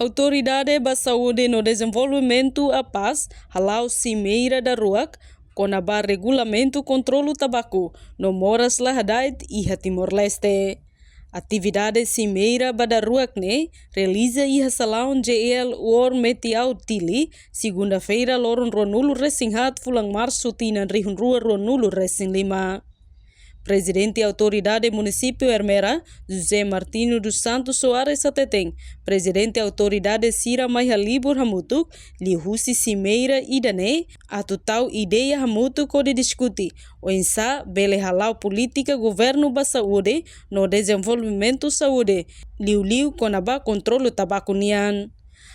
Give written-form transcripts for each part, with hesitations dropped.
Autoridade da Saúde no Desenvolvimento a Paz, halau Cimeira da Ruak, conaba regulamento controlo tabaco no Moras Lahadait e Timor-Leste. Atividade Cimeira da Ruak ne realiza e salão GL War Metiau Tili, segunda-feira loron Ronulo Resinhat fulang março tinan rihun rua Ronulo Resin Lima. Presidente da Autoridade Município Ermera, José Martino dos Santos Soares Sateteng, Presidente da Autoridade Sira Maiha Libur Hamutuk, Lihusi Cimeira Idane, a total ideia Hamutuk kode discuti, o insa bele halau política governo ba saúde no desenvolvimento saúde, liu konaba controle tabaco nian.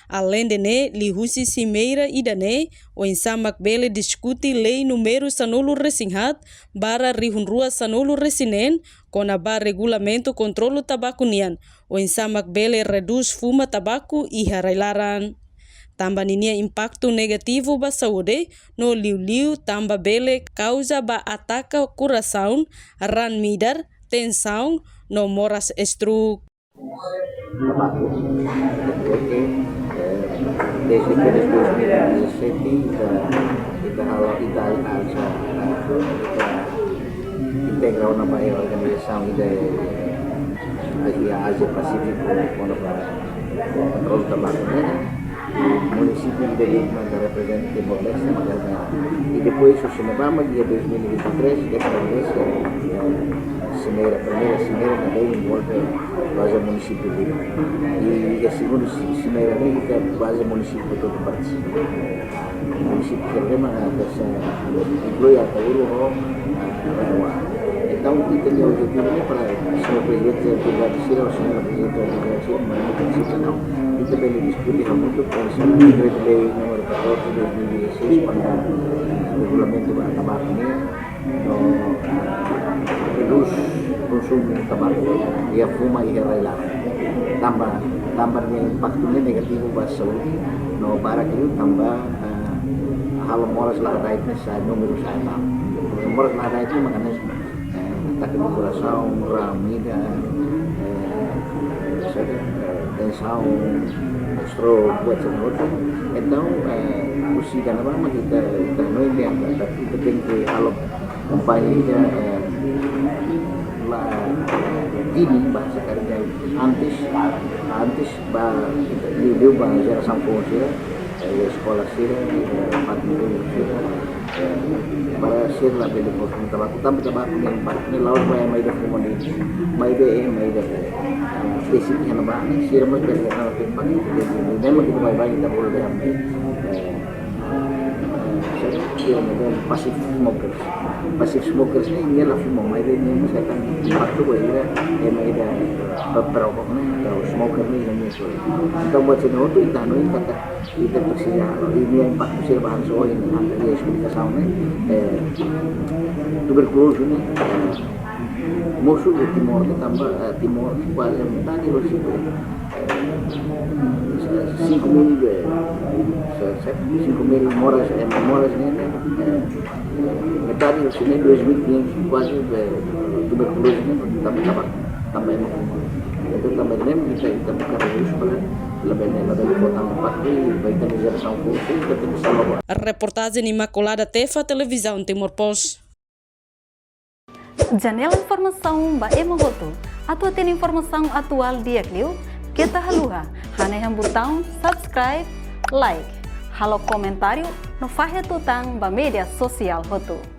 Além de ne, Lihusi Cimeira Idane, o insamak bele discuti lei número sanulu resinhat, bara rihunrua sanulu resinen, konaba regulamento controlo tabaco nian, o insamak bele reduz fuma tabaco e harailaran. Tamba ninia impacto negativo ba saúde, no liu tamba bele causa ba ataca coração, ran midar, tensão, no moras estruk. Desde que desde 2017 kita kalau kita integra una organização da Ásia Pacífico para controle do tabaco, o município de Lima da representa Timor-Leste, e depois o Cinebama, dia 2023, que estabelece a primeira cimeira também envolve base município de Lima. E a segunda cimeira que é base município todo participa. O município de Lima inclui a Tauru, então, kita punya objektif para semua presidente pribadi sila, semua presidente pribadi sila, mana prinsipnya não. Kita boleh diskusi untuk konsep lei nomor 14 2016 pada regulamento para tabaco ini, reduz consumo de tabaco e a fuma e relailar. Tambahnya impactnya negatif bagi saúde, no para que tambah hal moras lahadait sa número sa enam. Moras lahadait itu makanya ataque do coração, ramida, tensão, stroke, etc. Então, o cidadão kita não entende, kita tem que kalau companhia dini bahasa kerja antes dia bahasa geração sila, sekolah sila, patrimônio sila. Para ser la pele por un tabaco yang ni laut mai da fuma ni mai da basic yang ba ni sir mo ke na pe pa ni de mo kita bai da bol de ambe passive smokers ni la fuma mai de ni misalkan waktu gue ya mai da beberapa atau smoker ni yang so kita buat sini itu kita anu kata kita persia ini yang pak sir bahan so ini ada ya sudah saune tuberculosis ini musuh di timur tambah timur pada tadi lo sih 5.000 moras ini metade sini 2.500 quase tuberculosis ini tambah itu tambah nem kita buka terus para lebih kota empat baik dari geração putih kita bisa lawan. Reportagem Imaculada Tefa Televisão Timor Post. Janela informação ba emogoto. Atau tem informação atual dia kliu kita haluha hane botão subscribe like halo comentário no fahe tutang ba media sosial hotu.